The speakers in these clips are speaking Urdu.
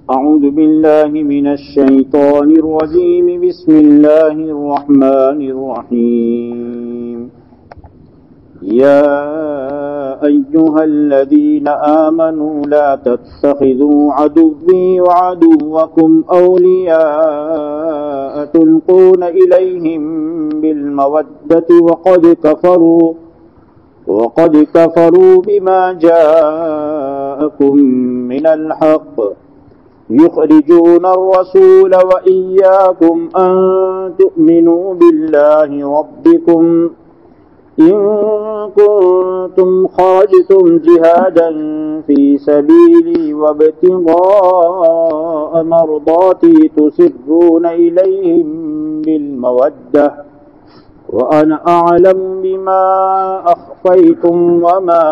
أعوذ بالله من الشيطان الرجيم. بسم الله الرحمن الرحيم. يا أيها الذين آمنوا لا تتخذوا عدوي وعدوكم أولياء تلقون إليهم بالمودة وقد كفروا بما جاءكم من الحق يخرجون الرسول وإياكم أن تؤمنوا بالله ربكم إن كنتم خرجتم جهادا في سبيلي وابتغاء مرضاتي تسرون إليهم بالمودة وأنا أعلم بما أخفيتم وما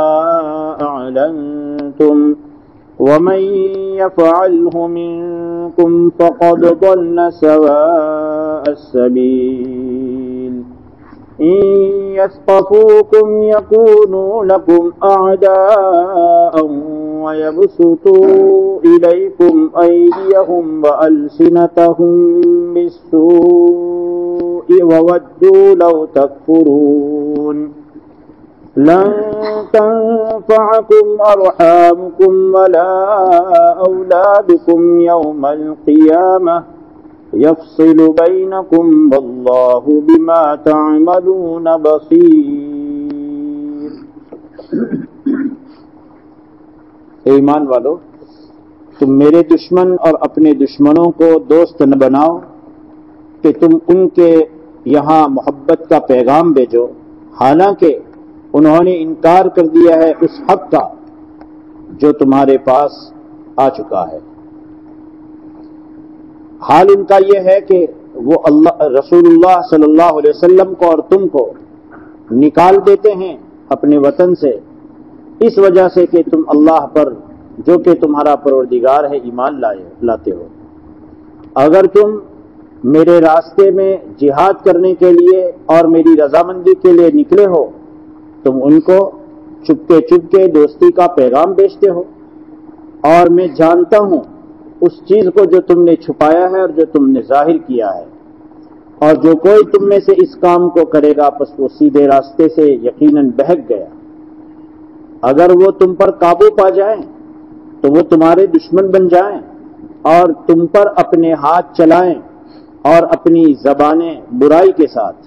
أعلنتم ومن يفعله منكم فقد ضل سواء السبيل. إن يثقفوكم يكونوا لكم أعداء ويبسطوا إليكم أيديهم وألسنتهم بالسوء وودوا لو تكفرون. لن تنفعكم أرحامكم ولا أولادكم يوم القيامة يفصل بينكم والله بما تعملون بصير. ایمان والو، تم میرے دشمن اور اپنے دشمنوں کو دوست نہ بناؤ کہ تم ان کے یہاں محبت کا پیغام بھیجو، حالانکہ انہوں نے انکار کر دیا ہے اس حق کا جو تمہارے پاس آ چکا ہے۔ حال ان کا یہ ہے کہ وہ رسول اللہ صلی اللہ علیہ وسلم کو اور تم کو نکال دیتے ہیں اپنے وطن سے، اس وجہ سے کہ تم اللہ پر جو کہ تمہارا پروردگار ہے ایمان لاتے ہو۔ اگر تم میرے راستے میں جہاد کرنے کے لیے اور میری رضامندی کے لیے نکلے ہو، تم ان کو چپکے دوستی کا پیغام بیچتے ہو، اور میں جانتا ہوں اس چیز کو جو تم نے چھپایا ہے اور جو تم نے ظاہر کیا ہے، اور جو کوئی تم میں سے اس کام کو کرے گا پس وہ سیدھے راستے سے یقیناً بہک گیا۔ اگر وہ تم پر قابو پا جائیں تو وہ تمہارے دشمن بن جائیں اور تم پر اپنے ہاتھ چلائیں اور اپنی زبانیں برائی کے ساتھ،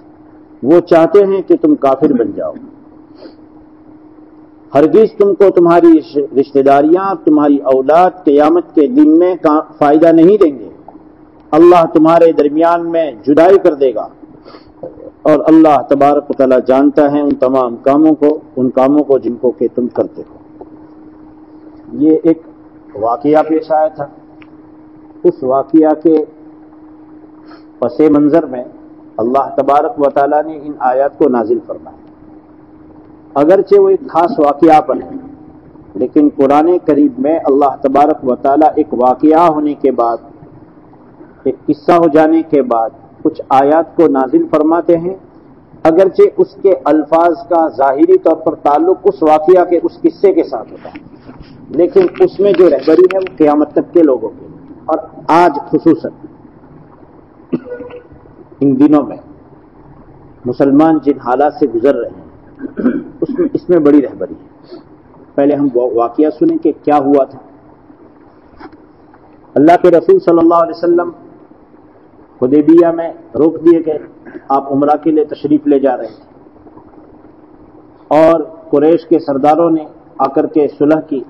وہ چاہتے ہیں کہ تم کافر بن جاؤ۔ ہرگز تم کو تمہاری رشتہ داریاں اور تمہاری اولاد قیامت کے دن میں فائدہ نہیں دیں گے۔ اللہ تمہارے درمیان میں جدائی کر دے گا، اور اللہ تبارک و تعالیٰ جانتا ہے ان تمام کاموں کو جن کو کہ تم کرتے ہو۔ یہ ایک واقعہ پیش آیا تھا، اس واقعہ کے پس منظر میں اللہ تبارک و تعالیٰ نے ان آیات کو نازل فرمایا۔ اگرچہ وہ ایک خاص واقعہ پر ہے، لیکن قرآن کریم میں اللہ تبارک و تعالیٰ ایک واقعہ ہونے کے بعد، ایک قصہ ہو جانے کے بعد کچھ آیات کو نازل فرماتے ہیں، اگرچہ اس کے الفاظ کا ظاہری طور پر تعلق اس واقعہ کے اس قصے کے ساتھ ہوتا ہے، لیکن اس میں جو رہبری ہے وہ قیامت تک کے لوگوں کے، اور آج خصوصاً ان دنوں میں مسلمان جن حالات سے گزر رہے ہیں اس میں بڑی رہبری ہے۔ پہلے ہم واقعہ سنیں کہ کیا ہوا تھا۔ اللہ کے رسول صلی اللہ علیہ وسلم حدیبیہ میں روک دیے گئے، آپ عمرہ کے لیے تشریف لے جا رہے تھے، اور قریش کے سرداروں نے آ کر کے صلح کی۔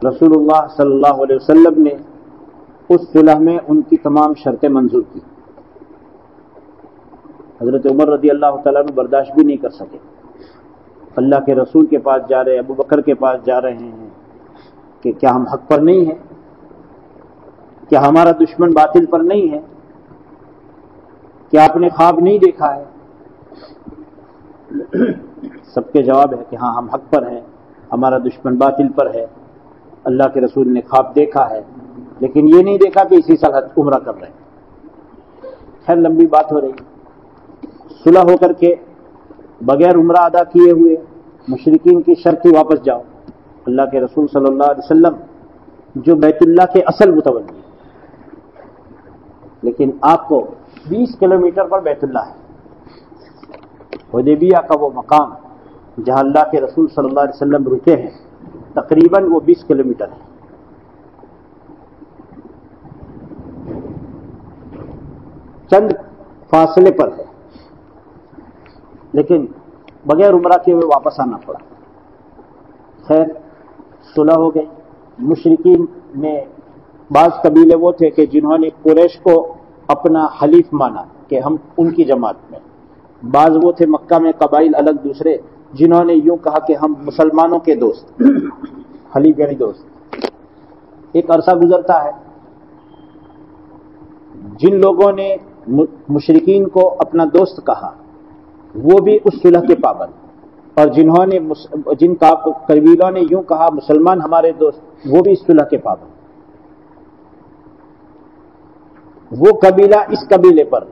رسول اللہ صلی اللہ علیہ وسلم نے اس صلح میں ان کی تمام شرطیں منظور کی۔ حضرت عمر رضی اللہ تعالیٰ عنہ برداشت بھی نہیں کر سکے، اللہ کے رسول کے پاس جا رہے ہیں، ابو بکر کے پاس جا رہے ہیں کہ کیا ہم حق پر نہیں ہیں؟ کیا ہمارا دشمن باطل پر نہیں ہے؟ کیا آپ نے خواب نہیں دیکھا ہے؟ سب کے جواب ہے کہ ہاں ہم حق پر ہیں، ہمارا دشمن باطل پر ہے۔ اللہ کے رسول نے خواب دیکھا ہے، لیکن یہ نہیں دیکھا کہ اسی سال عمرہ کر رہے ہیں۔ خیر لمبی بات ہو رہی، صلح ہو کر کے بغیر عمرہ ادا کیے ہوئے مشرکین کی شرط ہی واپس جاؤ۔ اللہ کے رسول صلی اللہ علیہ وسلم جو بیت اللہ کے اصل متولی ہے، لیکن آپ کو 20 کلومیٹر پر بیت اللہ ہے۔ حدیبیہ کا وہ مقام جہاں اللہ کے رسول صلی اللہ علیہ وسلم رکے ہیں، تقریباً وہ 20 کلومیٹر ہے۔ چند فاصلے پر ہے، لیکن بغیر عمرہ کے ہوئے واپس آنا پڑا۔ خیر صلح ہو گئی۔ مشرکین میں بعض قبیلے وہ تھے کہ جنہوں نے قریش کو اپنا حلیف مانا کہ ہم ان کی جماعت میں، بعض وہ تھے مکہ میں قبائل الگ دوسرے جنہوں نے یوں کہا کہ ہم مسلمانوں کے دوست، حلیف یعنی دوست۔ ایک عرصہ گزرتا ہے، جن لوگوں نے مشرکین کو اپنا دوست کہا وہ بھی اس صلح کے پابند، اور جن قبیلوں نے یوں کہا مسلمان ہمارے دوست، وہ بھی اس صلح کے پابند۔ وہ قبیلہ اس قبیلے پر،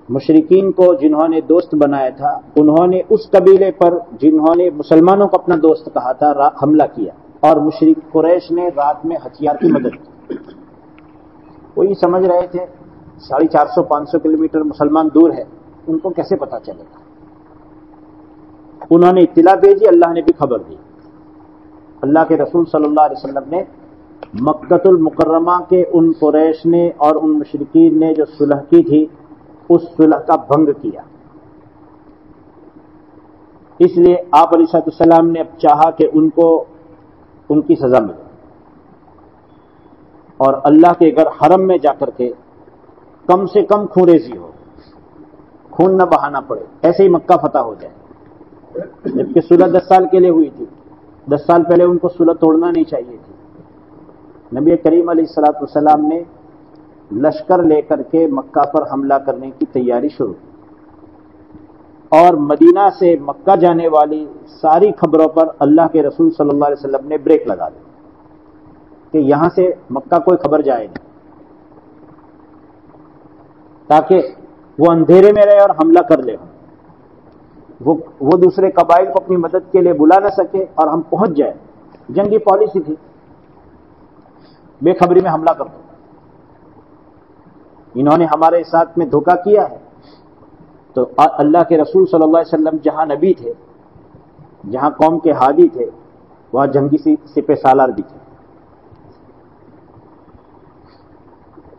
مشرکین کو جنہوں نے دوست بنایا تھا، انہوں نے اس قبیلے پر جنہوں نے مسلمانوں کو اپنا دوست کہا تھا حملہ کیا، اور مشرک قریش نے رات میں ہتھیار کی مدد کی۔ وہ یہ سمجھ رہے تھے 450-500 کلومیٹر مسلمان دور ہے، ان کو کیسے پتہ چلے گا۔ انہوں نے اطلاع بھیجی، اللہ نے بھی خبر دی۔ اللہ کے رسول صلی اللہ علیہ وسلم نے مکۃ المکرمہ کے ان قریش نے اور ان مشرکین نے جو صلح کی تھی، اس صلح کا بھنگ کیا۔ اس لیے آپ علیہ السلام نے اب چاہا کہ ان کو ان کی سزا ملے، اور اللہ کے گھر حرم میں جا کر کے کم سے کم خون ریزی ہو، خون نہ بہانا پڑے، ایسے ہی مکہ فتح ہو جائے۔ جبکہ صلح 10 سال کے لیے ہوئی تھی، 10 سال پہلے ان کو صلح توڑنا نہیں چاہیے تھی۔ نبی کریم علیہ الصلوۃ والسلام نے لشکر لے کر کے مکہ پر حملہ کرنے کی تیاری شروع کی، اور مدینہ سے مکہ جانے والی ساری خبروں پر اللہ کے رسول صلی اللہ علیہ وسلم نے بریک لگا دی کہ یہاں سے مکہ کوئی خبر جائے نہیں، تاکہ وہ اندھیرے میں رہے اور حملہ کر لے، وہ دوسرے قبائل کو اپنی مدد کے لیے بلا نہ سکے اور ہم پہنچ جائیں۔ جنگی پالیسی تھی، بے خبری میں حملہ کر دو۔ انہوں نے ہمارے ساتھ میں دھوکہ کیا ہے، تو اللہ کے رسول صلی اللہ علیہ وسلم جہاں نبی تھے، جہاں قوم کے ہادی تھے، وہاں جنگی سپہ سالار بھی تھے،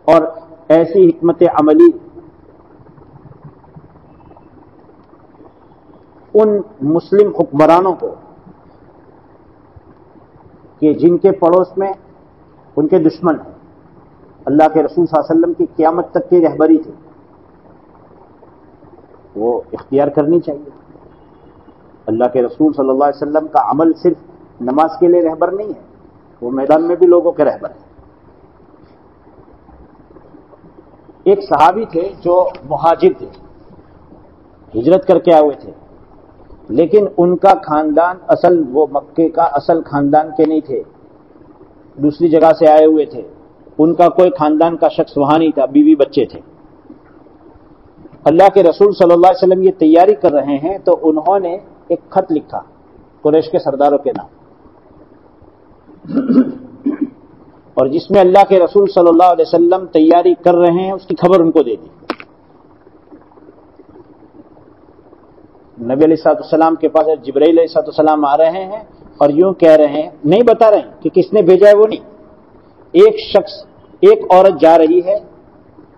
اور ایسی حکمت عملی ان مسلم حکمرانوں کو کہ جن کے پڑوس میں ان کے دشمن ہیں، اللہ کے رسول صلی اللہ علیہ وسلم کی قیامت تک کی رہبری تھی، وہ اختیار کرنی چاہیے۔ اللہ کے رسول صلی اللہ علیہ وسلم کا عمل صرف نماز کے لیے رہبر نہیں ہے، وہ میدان میں بھی لوگوں کے رہبر ہے۔ ایک صحابی تھے جو مہاجر تھے، ہجرت کر کے آئے ہوئے تھے، لیکن ان کا خاندان وہ مکے کا اصل خاندان کے نہیں تھے، دوسری جگہ سے آئے ہوئے تھے، ان کا کوئی خاندان کا شخص وہاں نہیں تھا، بیوی بچے تھے۔ اللہ کے رسول صلی اللہ علیہ وسلم یہ تیاری کر رہے ہیں تو انہوں نے ایک خط لکھا قریش کے سرداروں کے نام، اور جس میں اللہ کے رسول صلی اللہ علیہ وسلم تیاری کر رہے ہیں اس کی خبر ان کو دے دی۔ نبی علیہ الصلوۃ والسلام کے پاس جبرائیل علیہ الصلوۃ والسلام آ رہے ہیں اور یوں کہہ رہے ہیں، نہیں بتا رہے ہیں کہ کس نے بھیجا ہے، وہ نہیں، ایک عورت جا رہی ہے،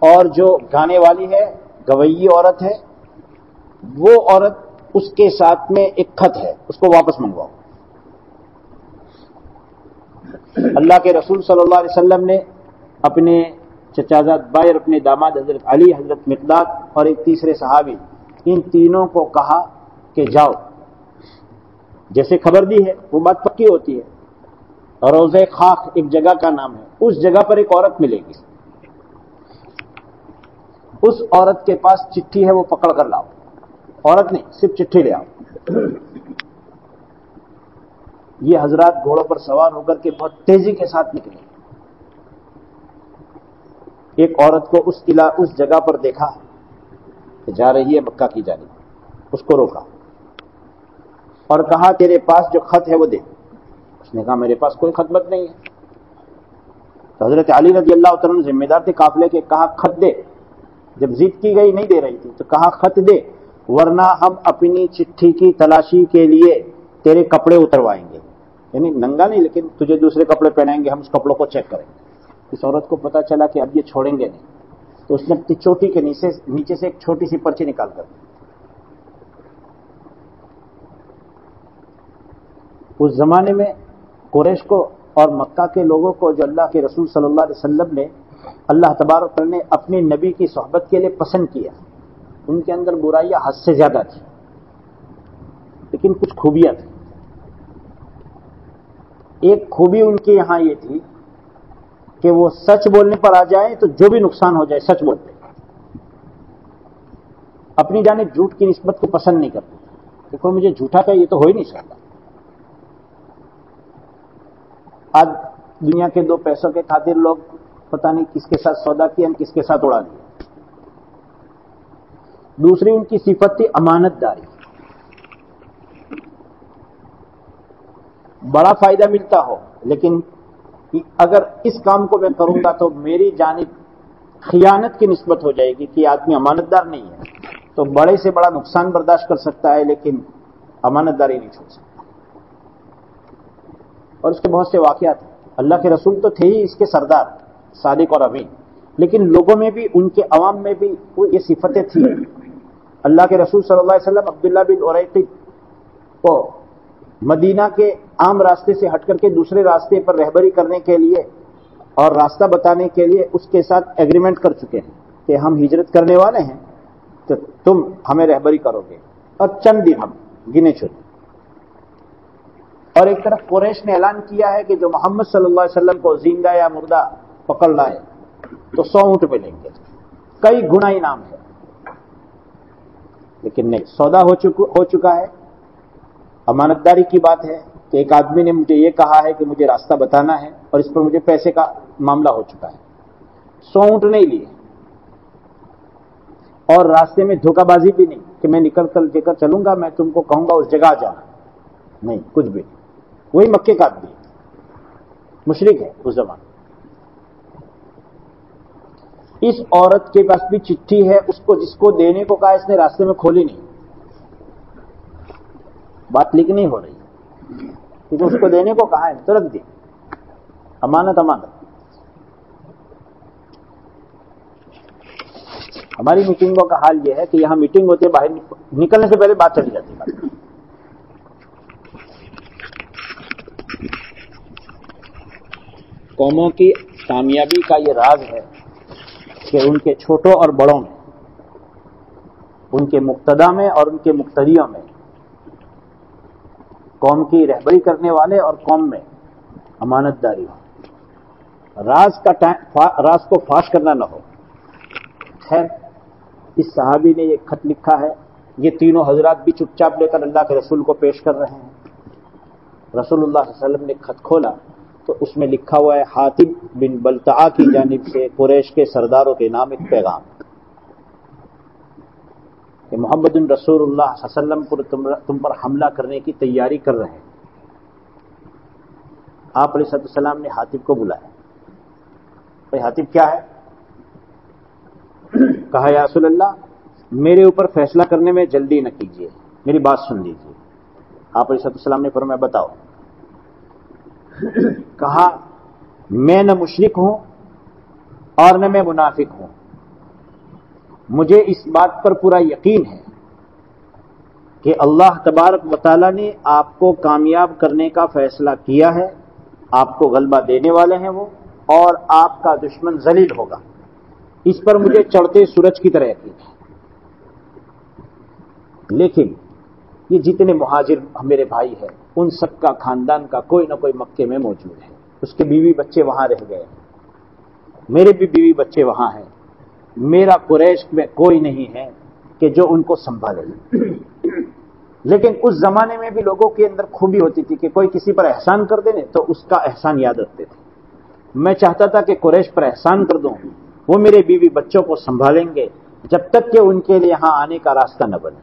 اور جو گانے والی ہے، گویی عورت ہے، وہ عورت اس کے ساتھ میں ایک خط ہے، اس کو واپس منگواؤ۔ اللہ کے رسول صلی اللہ علیہ وسلم نے اپنے چچازاد بھائی اور اپنے داماد حضرت علی، حضرت مقداد اور ایک تیسرے صحابی، ان تینوں کو کہا کہ جاؤ، جیسے خبر دی ہے وہ بات پکی ہوتی ہے۔ روضہ خاک ایک جگہ کا نام ہے، اس جگہ پر ایک عورت ملے گی، اس عورت کے پاس چٹھی ہے، وہ پکڑ کر لاؤ، عورت نہیں صرف چٹھی لے آؤ۔ یہ حضرات گھوڑوں پر سوار ہو کر کے بہت تیزی کے ساتھ نکلے، ایک عورت کو اس جگہ پر دیکھا کہ جا رہی ہے مکہ کی جانب، اس کو روکا اور کہا تیرے پاس جو خط ہے وہ دے۔ اس نے کہا میرے پاس کوئی خط مت نہیں ہے۔ تو حضرت علی رضی اللہ تعالیٰ عنہ ذمہ دار تھے قافلے کے، کہا خط دے، جب ضد کی گئی نہیں دے رہی تھی تو کہا خط دے ورنہ ہم اپنی چٹھی کی تلاشی کے لیے تیرے کپڑے اتروائیں گے، یعنی ننگا نہیں لیکن تجھے دوسرے کپڑے پہنائیں گے، ہم اس کپڑوں کو چیک کریں گے۔ اس عورت کو پتا چلا کہ اب یہ چھوڑیں گے نہیں، تو اس نے اپنی چوٹی کے نیچے سے ایک چھوٹی سی پرچی نکال کر دی۔ اس زمانے میں قریش کو اور مکہ کے لوگوں کو جو اللہ کے رسول صلی اللہ علیہ وسلم نے اللہ تبارک و تعالیٰ نے اپنے نبی کی صحبت کے لیے پسند کیا، ان کے اندر برائیاں حد سے زیادہ تھی لیکن کچھ خوبیاں تھیں۔ ایک خوبی ان کے یہاں یہ تھی کہ وہ سچ بولنے پر آ جائیں تو جو بھی نقصان ہو جائے سچ بولتے، اپنی جانب جھوٹ کی نسبت کو پسند نہیں کرتے کہ کوئی مجھے جھوٹا کہے، یہ تو ہو ہی نہیں سکتا۔ آج دنیا کے دو پیسوں کے خاطر لوگ پتہ نہیں کس کے ساتھ سودا کیا، کس کے ساتھ اڑا دیا۔ دوسری ان کی صفت تھی امانت داری، بڑا فائدہ ملتا ہو لیکن اگر اس کام کو میں کروں گا تو میری جانب خیانت کی نسبت ہو جائے گی کہ یہ آدمی امانت دار نہیں ہے، تو بڑے سے بڑا نقصان برداشت کر سکتا ہے لیکن امانت داری نہیں چھوڑ سکتا۔ اور اس کے بہت سے واقعات ہیں۔ اللہ کے رسول تو تھے ہی اس کے سردار، صادق اور امین، لیکن لوگوں میں بھی ان کے عوام میں بھی یہ صفتیں تھیں۔ اللہ کے رسول صلی اللہ علیہ وسلم عبداللہ بن اریقط کو مدینہ کے عام راستے سے ہٹ کر کے دوسرے راستے پر رہبری کرنے کے لیے اور راستہ بتانے کے لیے اس کے ساتھ ایگریمنٹ کر چکے ہیں کہ ہم ہجرت کرنے والے ہیں تو تم ہمیں رہبری کرو گے، اور چند دن ہم گنے چنے۔ اور ایک طرف قریش نے اعلان کیا ہے کہ جو محمد صلی اللہ علیہ وسلم کو زندہ یا مردہ پکڑ لائے تو 100 اونٹ ملیں گے، کئی گنا انعام ہے، لیکن نہیں، سودا ہو چکا ہے۔ امانت داری کی بات ہے کہ ایک آدمی نے مجھے یہ کہا ہے کہ مجھے راستہ بتانا ہے اور اس پر مجھے پیسے کا معاملہ ہو چکا ہے، 100 اونٹ نہیں لیے، اور راستے میں دھوکہ بازی بھی نہیں کہ میں نکل کر لے کر چلوں گا، میں تم کو کہوں گا اس جگہ جانا، نہیں، کچھ بھی نہیں۔ وہی مکے کا آدمی مشرک ہے اس زمانے۔ اس عورت کے پاس بھی چٹھی ہے، اس کو جس کو دینے کو کہا اس نے راستے میں کھولی نہیں، بات لیک نہیں ہو رہی کیونکہ اس کو دینے کو کہا ہے تو رکھ دی، امانت امانت۔ ہماری میٹنگوں کا حال یہ ہے کہ یہاں میٹنگ ہوتی ہے، باہر نکلنے سے پہلے بات چلی جاتی ہے۔ قوموں کی کامیابی کا یہ راز ہے کہ ان کے چھوٹوں اور بڑوں میں، ان کے مقتدا میں اور ان کے مقتدیوں میں، قوم کی رہبری کرنے والے اور قوم میں امانت داری ہو، راز کو فاش کرنا نہ ہو۔ خیر، اس صحابی نے یہ خط لکھا ہے، یہ تینوں حضرات بھی چپ چاپ لے کر اللہ کے رسول کو پیش کر رہے ہیں۔ رسول اللہ صلی اللہ علیہ وسلم نے خط کھولا تو اس میں لکھا ہوا ہے حاتب بن بلتعہ کی جانب سے قریش کے سرداروں کے نام ایک پیغام کہ محمد رسول اللہ صلی اللہ علیہ وسلم تم پر حملہ کرنے کی تیاری کر رہے ہیں۔ آپ علیہ السلام نے حاتب کو بلایا، بھائی حاتب کیا ہے؟ کہا یا رسول اللہ میرے اوپر فیصلہ کرنے میں جلدی نہ کیجیے، میری بات سن لیجیے۔ آپ علیہ السلام نے فرمایا بتاؤ۔ کہا میں نہ مشرک ہوں اور نہ میں منافق ہوں، مجھے اس بات پر پورا یقین ہے کہ اللہ تبارک و تعالیٰ نے آپ کو کامیاب کرنے کا فیصلہ کیا ہے، آپ کو غلبہ دینے والے ہیں وہ، اور آپ کا دشمن ذلیل ہوگا، اس پر مجھے چڑھتے سورج کی طرح یقین ہے۔ لیکن یہ جتنے مہاجر میرے بھائی ہیں ان سب کا خاندان کا کوئی نہ کوئی مکے میں موجود ہے، اس کے بیوی بچے وہاں رہ گئے، میرے بھی بیوی بچے وہاں ہیں، میرا قریش میں کوئی نہیں ہے کہ جو ان کو سنبھالے۔ لیکن اس زمانے میں بھی لوگوں کے اندر خوبی ہوتی تھی کہ کوئی کسی پر احسان کر دے تو اس کا احسان یاد رکھتے تھے۔ میں چاہتا تھا کہ قریش پر احسان کر دوں، وہ میرے بیوی بچوں کو سنبھالیں گے جب تک کہ ان کے لیے یہاں آنے کا راستہ نہ بنے،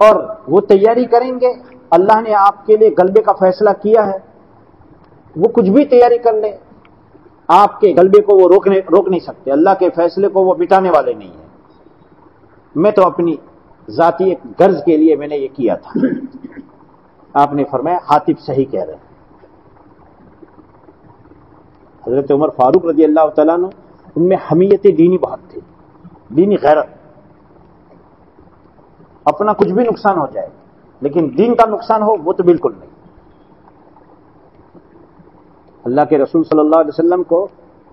اور وہ تیاری کریں گے۔ اللہ نے آپ کے لیے غلبے کا فیصلہ کیا ہے، وہ کچھ بھی تیاری کر لیں، آپ کے غلبے کو وہ روک نہیں سکتے، اللہ کے فیصلے کو وہ مٹانے والے نہیں ہیں۔ میں تو اپنی ذاتی ایک غرض کے لیے میں نے یہ کیا تھا۔ آپ نے فرمایا حاتب صحیح کہہ رہے ہیں۔ حضرت عمر فاروق رضی اللہ تعالیٰ عنہ، ان میں حمیت دینی بہت تھی، دینی غیرت۔ اپنا کچھ بھی نقصان ہو جائے لیکن دین کا نقصان ہو وہ تو بالکل نہیں۔ اللہ کے رسول صلی اللہ علیہ وسلم کو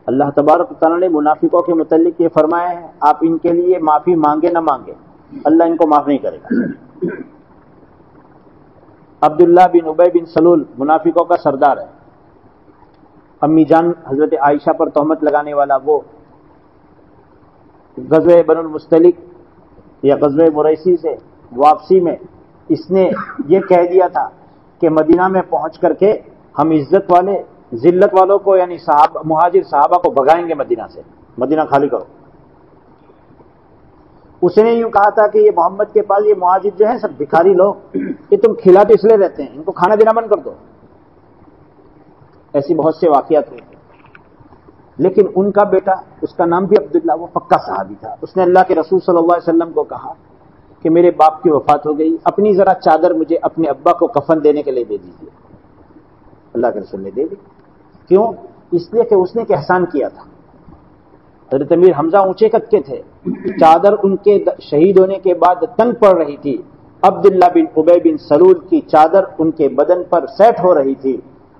اللہ تبارک و تعالیٰ نے منافقوں کے متعلق یہ فرمایا ہے، آپ ان کے لیے معافی مانگے نہ مانگے، اللہ ان کو معاف نہیں کرے گا۔ عبداللہ بن ابی بن سلول منافقوں کا سردار ہے، امی جان حضرت عائشہ پر تہمت لگانے والا وہ غزوہ بنو المستلق یا غزوہ مریسی سے واپسی میں اس نے یہ کہہ دیا تھا کہ مدینہ میں پہنچ کر کے ہم عزت والے ذلت والوں کو یعنی مہاجر صحابہ کو بھگائیں گے مدینہ سے، مدینہ خالی کرو۔ اس نے یوں کہا تھا کہ یہ محمد کے پاس یہ مہاجر جو ہیں سب بھکاری لوگ، کہ تم کھلاتے اس لیے رہتے ہیں، ان کو کھانا دینا بند کر دو۔ ایسی بہت سے واقعات ہوئے، لیکن ان کا بیٹا، اس کا نام بھی عبداللہ، وہ پکا صحابی تھا۔ اس نے اللہ کے رسول صلی اللہ علیہ وسلم کو کہا کہ میرے باپ کی وفات ہو گئی، اپنی ذرا چادر مجھے اپنے ابا کو کفن دینے کے لیے دے دیجیے۔ اللہ کے رسول نے دے دی۔ کیوں؟ اس لیے کہ اس نے ایک احسان کیا تھا۔ حضرت امیر حمزہ اونچے قد کے تھے، چادر ان کے شہید ہونے کے بعد تنگ پڑ رہی تھی، عبداللہ بن ابی بن سلول کی چادر ان کے بدن پر سیٹ ہو رہی تھی۔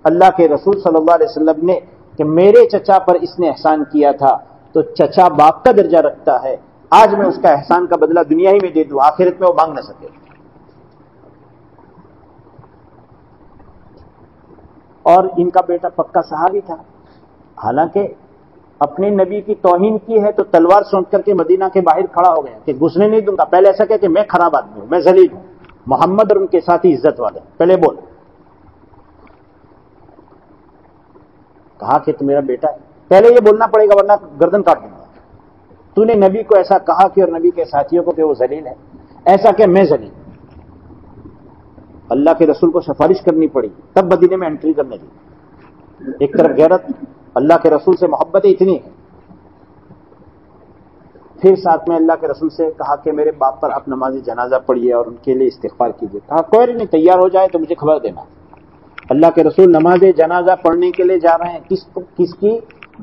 اللہ کے رسول صلی اللہ علیہ وسلم نے کہ میرے چچا پر اس نے احسان کیا تھا تو چچا باپ کا درجہ رکھتا ہے، آج میں اس کا احسان کا بدلہ دنیا ہی میں دے دوں، آخرت میں وہ مانگ نہ سکے۔ اور ان کا بیٹا پکا صحابی تھا، حالانکہ اپنے نبی کی توہین کی ہے تو تلوار سونٹ کر کے مدینہ کے باہر کھڑا ہو گیا کہ گھسنے نہیں دوں گا۔ پہلے ایسا کہ میں خراب آدمی ہوں، میں ذلیل ہوں، محمد اور ان کے ساتھی عزت والے، پہلے بول۔ کہا کہ تو میرا بیٹا ہے، پہلے یہ بولنا پڑے گا ورنہ گردن کاٹ دوں گا۔ تو نے نبی کو ایسا کہا کہ اور نبی کے ساتھیوں کو کہ وہ ذلیل ہے، ایسا کہ میں ذلیل۔ اللہ کے رسول کو سفارش کرنی پڑی تب مدینے میں انٹری کرنے دی۔ ایک طرف غیرت، اللہ کے رسول سے محبت اتنی ہے، پھر ساتھ میں اللہ کے رسول سے کہا کہ میرے باپ پر آپ نماز جنازہ پڑھیے اور ان کے لیے استغفار کیجیے۔ کہا کوئی نہیں، تیار ہو جائے تو مجھے خبر دینا۔ اللہ کے رسول نماز جنازہ پڑھنے کے لیے جا رہے ہیں، کس کی؟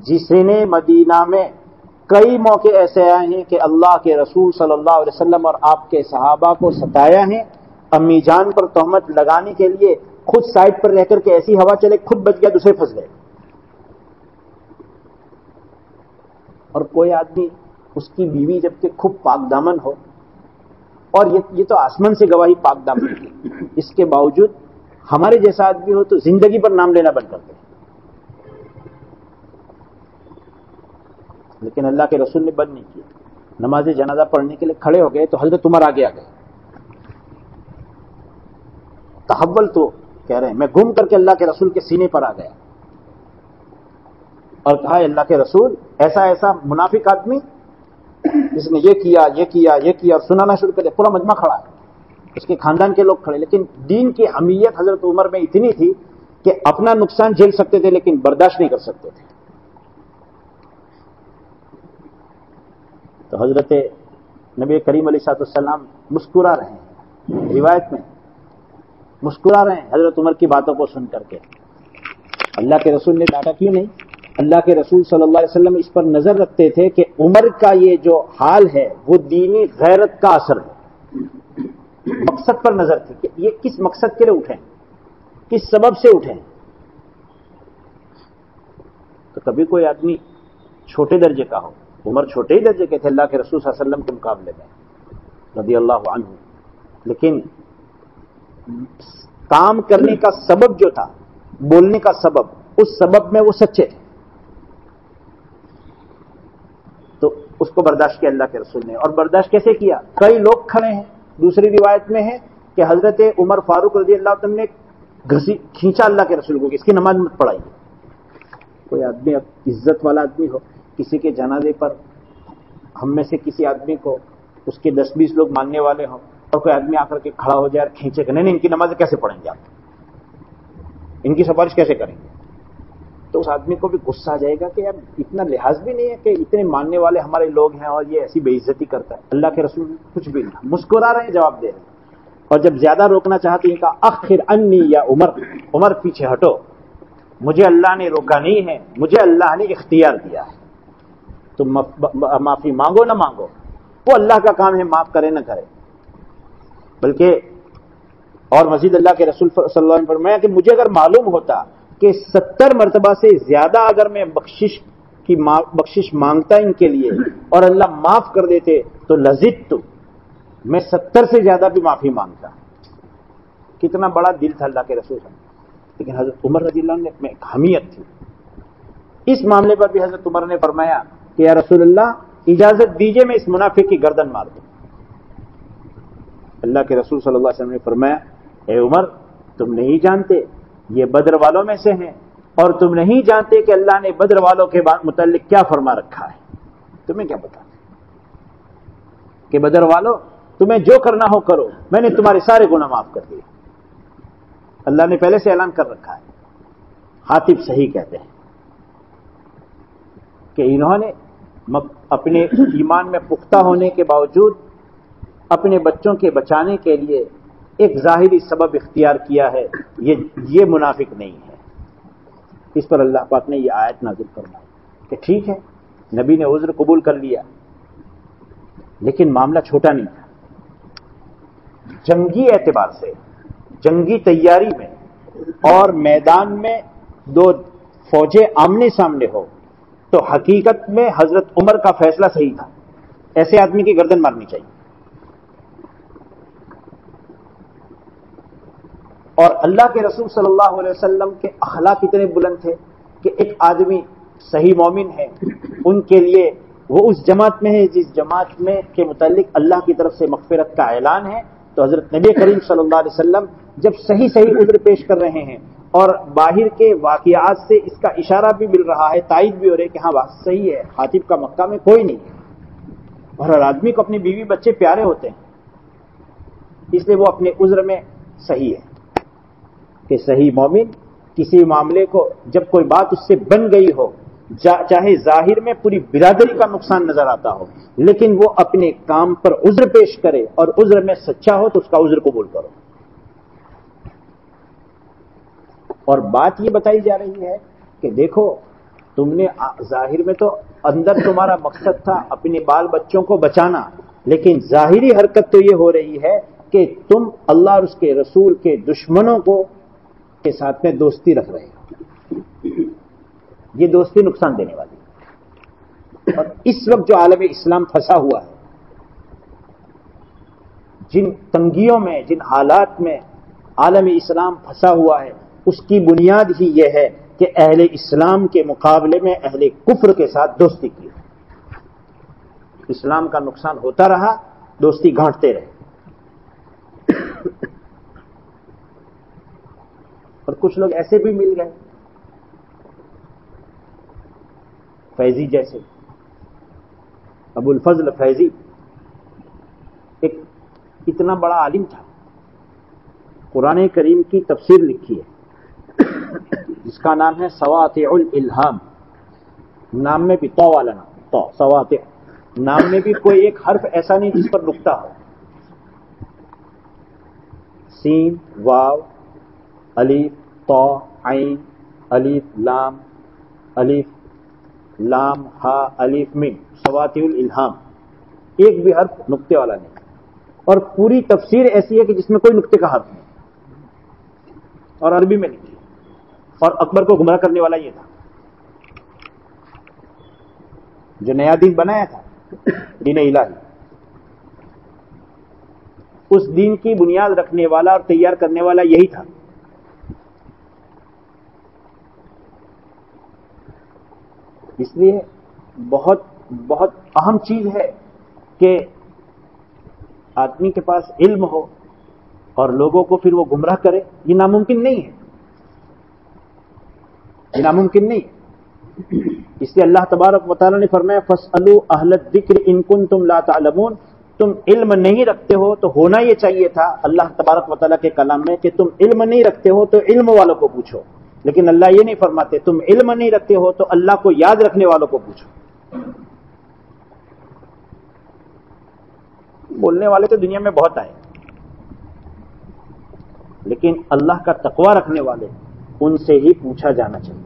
جس نے مدینہ میں کئی موقع ایسے آئے ہیں کہ اللہ کے رسول صلی اللہ علیہ وسلم اور آپ کے صحابہ کو ستایا ہے، امی جان پر تہمت لگانے کے لیے خود سائڈ پر رہ کر کے ایسی ہوا چلے خود بچ گیا، دوسرے پھنس گئے۔ اور کوئی آدمی اس کی بیوی جبکہ خوب پاک دامن ہو، اور یہ تو آسمان سے گواہی پاک دامن کی، اس کے باوجود ہمارے جیسا آدمی ہو تو زندگی پر نام لینا بند کر دے۔ لیکن اللہ کے رسول نے بند نہیں کیا، نماز جنازہ پڑھنے کے لیے کھڑے ہو گئے تو حضرت عمر آگے آ گئے۔ تحول تو کہہ رہے ہیں، میں گھوم کر کے اللہ کے رسول کے سینے پر آ گیا اور کہا اللہ کے رسول ایسا منافق آدمی جس نے یہ کیا اور سنانا شروع کر دیا۔ پورا مجمع کھڑا ہے، اس کے خاندان کے لوگ کھڑے، لیکن دین کی حمیت حضرت عمر میں اتنی تھی کہ اپنا نقصان جھیل سکتے تھے لیکن برداشت نہیں کر سکتے تھے۔ تو حضرت نبی کریم علیہ السلام مسکرا رہے ہیں، روایت میں مسکرا رہے ہیں حضرت عمر کی باتوں کو سن کر کے۔ اللہ کے رسول نے ڈانٹا کیوں نہیں؟ اللہ کے رسول صلی اللہ علیہ وسلم اس پر نظر رکھتے تھے کہ عمر کا یہ جو حال ہے وہ دینی غیرت کا اثر ہے، مقصد پر نظر تھی کہ یہ کس مقصد کے لیے اٹھیں، کس سبب سے اٹھیں۔ تو کبھی کوئی آدمی چھوٹے درجے کا ہو، عمر چھوٹے ہی درجے کے تھے اللہ کے رسول صلی اللہ علیہ وسلم کے مقابلے میں رضی اللہ عنہ، لیکن کام کرنے کا سبب جو تھا، بولنے کا سبب، اس سبب میں وہ سچے تھے، تو اس کو برداشت کیا اللہ کے رسول نے۔ اور برداشت کیسے کیا؟ کئی لوگ کھڑے ہیں، دوسری روایت میں ہے کہ حضرت عمر فاروق رضی اللہ عنہ نے کھینچا اللہ کے رسول کو کہ اس کی نماز مت پڑھائیے۔ کوئی آدمی اب عزت والا آدمی ہو، کسی کے جنازے پر ہم میں سے کسی آدمی کو اس کے 10-20 لوگ ماننے والے ہوں اور کوئی آدمی آ کر کے کھڑا ہو جائے اور کھینچے کہ نہیں ان کی نماز کیسے پڑھیں گے آپ، ان کی سفارش کیسے کریں گے؟ تو اس آدمی کو بھی غصہ آ جائے گا کہ اب اتنا لحاظ بھی نہیں ہے کہ اتنے ماننے والے ہمارے لوگ ہیں اور یہ ایسی بے عزتی کرتا ہے. اللہ کے رسول کچھ بھی نہیں, مسکرا رہے ہیں, جواب دے رہے ہیں. اور جب زیادہ روکنا چاہتے ہیں کہا اخر انی یا عمر, عمر پیچھے ہٹو, مجھے اللہ نے روکا نہیں ہے, مجھے اللہ نے اختیار دیا ہے. تم معافی مانگو نہ مانگو, وہ اللہ کا کام ہے, معاف کرے نہ کرے. بلکہ اور مزید اللہ کے رسول صلی اللہ علیہ وسلم نے فرمایا کہ مجھے اگر معلوم ہوتا کہ 70 مرتبہ سے زیادہ اگر میں بخشش مانگتا ان کے لیے اور اللہ معاف کر دیتے تو لزدت, میں 70 سے زیادہ بھی معافی مانگتا. کتنا بڑا دل تھا اللہ کے رسول صلی اللہ علیہ وسلم. لیکن حضرت عمر رضی اللہ عنہ میں ایک حمیت تھی. اس معاملے پر بھی حضرت عمر نے فرمایا کہ یا رسول اللہ اجازت دیجئے میں اس منافق کی گردن مار دوں. اللہ کے رسول صلی اللہ علیہ وسلم نے فرمایا اے عمر, تم نہیں جانتے یہ بدر والوں میں سے ہیں, اور تم نہیں جانتے کہ اللہ نے بدر والوں کے متعلق کیا فرما رکھا ہے. تمہیں کیا پتا کہ بدر والوں تمہیں جو کرنا ہو کرو, میں نے تمہارے سارے گناہ معاف کر دیے. اللہ نے پہلے سے اعلان کر رکھا ہے. حاتب صحیح کہتے ہیں کہ انہوں نے اپنے ایمان میں پختہ ہونے کے باوجود اپنے بچوں کے بچانے کے لیے ایک ظاہری سبب اختیار کیا ہے, یہ منافق نہیں ہے. اس پر اللہ پاک نے یہ آیت نازل فرمائی کہ ٹھیک ہے نبی نے عذر قبول کر لیا, لیکن معاملہ چھوٹا نہیں تھا. جنگی اعتبار سے, جنگی تیاری میں اور میدان میں دو فوجیں آمنے سامنے ہو تو حقیقت میں حضرت عمر کا فیصلہ صحیح تھا. ایسے آدمی کی گردن مارنی چاہیے. اور اللہ کے رسول صلی اللہ علیہ وسلم کے اخلاق اتنے بلند تھے کہ ایک آدمی صحیح مومن ہے, ان کے لیے وہ اس جماعت میں ہے جس جماعت میں کے متعلق اللہ کی طرف سے مغفرت کا اعلان ہے. تو حضرت نبی کریم صلی اللہ علیہ وسلم جب صحیح عذر پیش کر رہے ہیں اور باہر کے واقعات سے اس کا اشارہ بھی مل رہا ہے, تائید بھی ہو رہی ہے کہ ہاں بات صحیح ہے, حاتب کا مکہ میں کوئی نہیں ہے. اور ہر آدمی کو اپنی بیوی بچے پیارے ہوتے ہیں, اس لیے وہ اپنے عذر میں صحیح ہے کہ صحیح مومن کسی معاملے کو جب کوئی بات اس سے بن گئی ہو, چاہے ظاہر میں پوری برادری کا نقصان نظر آتا ہو, لیکن وہ اپنے کام پر عذر پیش کرے اور عذر میں سچا ہو تو اس کا عذر قبول کرو. اور بات یہ بتائی جا رہی ہے کہ دیکھو تم نے ظاہر میں تو اندر تمہارا مقصد تھا اپنے بال بچوں کو بچانا, لیکن ظاہری حرکت تو یہ ہو رہی ہے کہ تم اللہ اور اس کے رسول کے دشمنوں کے ساتھ میں دوستی رکھ رہے ہو. یہ دوستی نقصان دینے والی ہے. اور اس وقت جو عالم اسلام پھنسا ہوا ہے, جن تنگیوں میں, جن حالات میں عالم اسلام پھنسا ہوا ہے, اس کی بنیاد ہی یہ ہے کہ اہل اسلام کے مقابلے میں اہل کفر کے ساتھ دوستی کی. اسلام کا نقصان ہوتا رہا, دوستی گھانٹتے رہے. اور کچھ لوگ ایسے بھی مل گئے, فیضی جیسے. ابو الفضل فیضی ایک اتنا بڑا عالم تھا, قرآن کریم کی تفسیر لکھی ہے جس کا نام ہے سواطع الالہام. نام میں بھی تو والا نام, تو سواطع, نام میں بھی کوئی ایک حرف ایسا نہیں جس پر نقطہ ہو. سین, واو, الف, تو, عین, الف, لام, الف, لام, ہا, الف, میم, سواطع الالہام. ایک بھی حرف نقطے والا نہیں. اور پوری تفسیر ایسی ہے کہ جس میں کوئی نقطے کا حرف نہیں, اور عربی میں نہیں. اور اکبر کو گمراہ کرنے والا یہ تھا جو نیا دین بنایا تھا, دین الہی. اس دین کی بنیاد رکھنے والا اور تیار کرنے والا یہی تھا. اس لیے بہت بہت اہم چیز ہے کہ آدمی کے پاس علم ہو اور لوگوں کو پھر وہ گمراہ کرے. یہ ناممکن نہیں ہے, یہ ناممکن نہیں ہے. اس لیے اللہ تبارک و تعالیٰ نے فرمایا فاسألوا اہل الذکر ان کنتم لا تعلمون. تم علم نہیں رکھتے ہو تو ہونا یہ چاہیے تھا اللہ تبارک و تعالیٰ کے کلام میں کہ تم علم نہیں رکھتے ہو تو علم والوں کو پوچھو. لیکن اللہ یہ نہیں فرماتے تم علم نہیں رکھتے ہو تو اللہ کو یاد رکھنے والوں کو پوچھو. بولنے والے تو دنیا میں بہت آئے، لیکن اللہ کا تقوی رکھنے والے ان سے ہی پوچھا جانا چاہیے.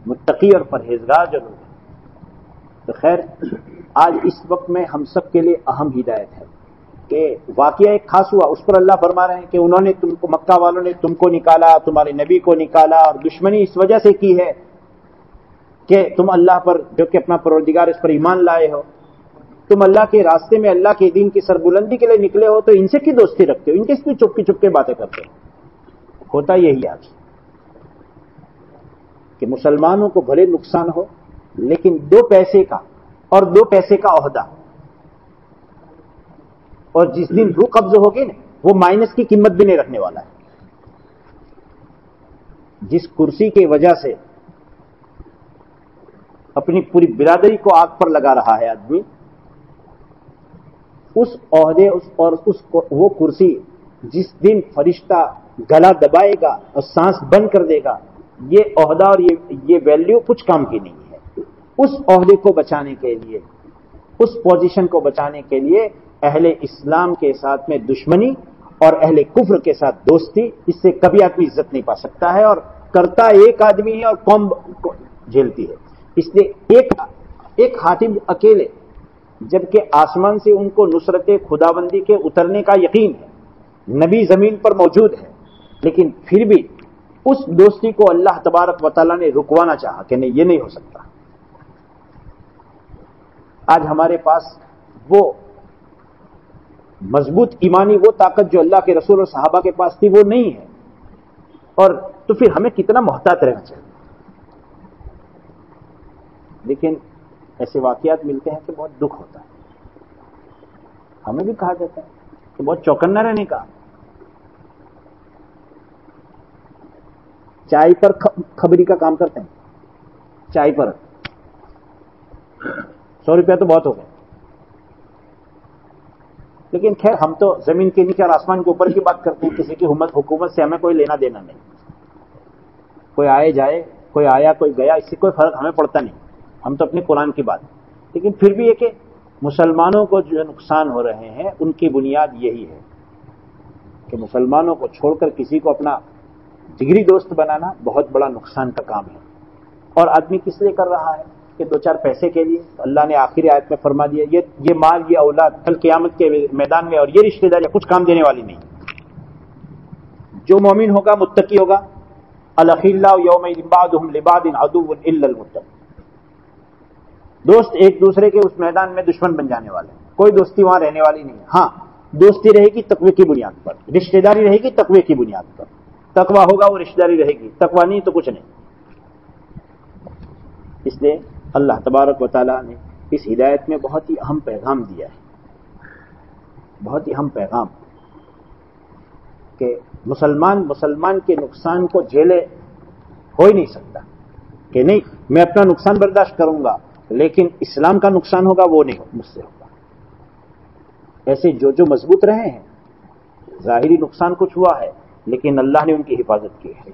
متقی اور پرہیزگار جو لوگ ہیں. تو خیر آج اس وقت میں ہم سب کے لیے اہم ہدایت ہے کہ واقعہ ایک خاص ہوا، اس پر اللہ فرما رہے ہیں کہ انہوں نے تم کو، مکہ والوں نے تم کو نکالا، تمہارے نبی کو نکالا، اور دشمنی اس وجہ سے کی ہے کہ تم اللہ پر، جو کہ اپنا پروردگار، اس پر ایمان لائے ہو. تم اللہ کے راستے میں اللہ کے دین کی سربلندی کے لیے نکلے ہو تو ان سے کی دوستی رکھتے ہو، ان کے سے چپ کے باتیں کرتے ہو. ہوتا یہی آج کہ مسلمانوں کو بھلے نقصان ہو لیکن 2 پیسے کا اور 2 پیسے کا عہدہ، اور جس دن روح قبض ہوگی نا وہ مائنس کی قیمت بھی نہیں رکھنے والا ہے. جس کرسی کی وجہ سے اپنی پوری برادری کو آگ پر لگا رہا ہے آدمی، اس عہدے وہ کرسی جس دن فرشتہ گلا دبائے گا اور سانس بند کر دے گا، یہ عہدہ اور یہ ویلیو کچھ کام کی نہیں ہے. اس عہدے کو بچانے کے لیے، اس پوزیشن کو بچانے کے لیے اہل اسلام کے ساتھ میں دشمنی اور اہل کفر کے ساتھ دوستی، اس سے کبھی آدمی عزت نہیں پا سکتا ہے، اور کرتا ایک آدمی ہے اور قوم جھیلتی ہے. اس لیے ایک حاتم اکیلے، جبکہ آسمان سے ان کو نصرت خداوندی کے اترنے کا یقین ہے، نبی زمین پر موجود ہے، لیکن پھر بھی اس دوستی کو اللہ تبارک و تعالیٰ نے رکوانا چاہا کہ نہیں، یہ نہیں ہو سکتا. آج ہمارے پاس وہ مضبوط ایمانی وہ طاقت جو اللہ کے رسول اور صحابہ کے پاس تھی وہ نہیں ہے، اور تو پھر ہمیں کتنا محتاط رہنا چاہیے. لیکن ایسے واقعات ملتے ہیں کہ بہت دکھ ہوتا ہے. ہمیں بھی کہا جاتا ہے کہ بہت چوکنا رہنے کا. چائے پر خبری کا کام کرتے ہیں، چائے پر 100 روپیہ تو بہت ہو گئے. لیکن خیر ہم تو زمین کے نیچے اور آسمان کے اوپر کی بات کرتے ہیں. کسی کی حکومت سے ہمیں کوئی لینا دینا نہیں. کوئی آئے جائے، کوئی آیا کوئی گیا، اس سے کوئی فرق ہمیں پڑتا نہیں. ہم تو اپنے قرآن کی بات. لیکن پھر بھی یہ کہ مسلمانوں کو جو نقصان ہو رہے ہیں ان کی بنیاد یہی ہے کہ مسلمانوں کو چھوڑ کر کسی کو اپنا جگری دوست بنانا بہت بڑا نقصان کا کام ہے. اور آدمی کس لیے کر رہا ہے کہ 2-4 پیسے کے لیے. اللہ نے آخری آیت میں فرما دیا یہ مال، یہ اولاد کل قیامت کے میدان میں اور یہ رشتہ داریاں کچھ کام دینے والی نہیں. جو مومن ہوگا، متقی ہوگا، الاخلاء یومئذ بعضهم لبعض عدو الا المتقین. دوست ایک دوسرے کے اس میدان میں دشمن بن جانے والے ہیں. کوئی دوستی وہاں رہنے والی نہیں. ہاں دوستی رہے گی تقوی کی بنیاد پر، رشتہ داری رہے گی تقوی کی بنیاد پر. تقوی ہوگا وہ رشتہ داری رہے گی، تقوی نہیں تو کچھ نہیں. اس لیے اللہ تبارک و تعالیٰ نے اس ہدایت میں بہت ہی اہم پیغام دیا ہے، بہت ہی اہم پیغام کہ مسلمان کے نقصان کو جھیلے ہو ہی نہیں سکتا کہ نہیں میں اپنا نقصان برداشت کروں گا لیکن اسلام کا نقصان ہوگا وہ نہیں مجھ سے ہوگا. ایسے جو مضبوط رہے ہیں، ظاہری نقصان کچھ ہوا ہے لیکن اللہ نے ان کی حفاظت کی ہے.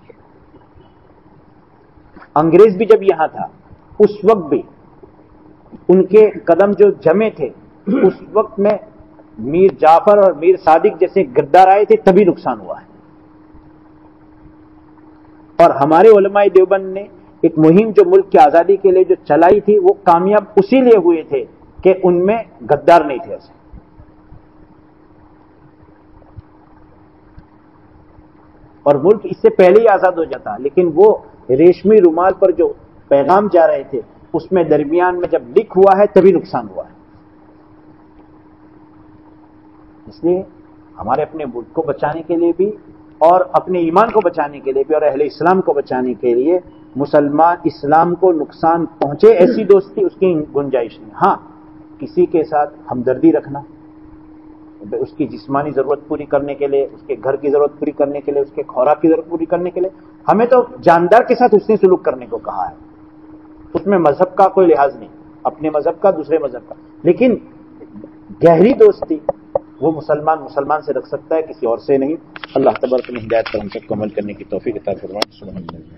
انگریز بھی جب یہاں تھا اس وقت بھی ان کے قدم جو جمے تھے، اس وقت میں میر جعفر اور میر صادق جیسے غدار آئے تھے تبھی نقصان ہوا ہے. اور ہمارے علماء دیوبند نے ایک مہم جو ملک کی آزادی کے لیے جو چلائی تھی وہ کامیاب اسی لیے ہوئے تھے کہ ان میں غدار نہیں تھے ایسے. اور ملک اس سے پہلے ہی آزاد ہو جاتا، لیکن وہ ریشمی رومال پر جو پیغام جا رہے تھے اس میں درمیان میں جب لکھ ہوا ہے تبھی نقصان ہوا ہے. اس لیے ہمارے اپنے ملک کو بچانے کے لیے بھی اور اپنے ایمان کو بچانے کے لیے بھی اور اہل اسلام کو بچانے کے لیے مسلمان اسلام کو نقصان پہنچے ایسی دوستی اس کی گنجائش نہیں. ہاں کسی کے ساتھ ہمدردی رکھنا، اس کی جسمانی ضرورت پوری کرنے کے لیے، اس کے گھر کی ضرورت پوری کرنے کے لیے، اس کے خوراک کی ضرورت پوری کرنے کے لیے. ہمیں تو جاندار کے ساتھ حسنی سلوک کرنے کو کہا ہے. اس میں مذہب کا کوئی لحاظ نہیں، اپنے مذہب کا دوسرے مذہب کا. لیکن گہری دوستی وہ مسلمان سے رکھ سکتا ہے، کسی اور سے نہیں۔ اللہ تبارک و تعالی ہدایت پر ہم سب کو عمل کرنے کی توفیق عطا فرمائے۔ سبحان اللہ۔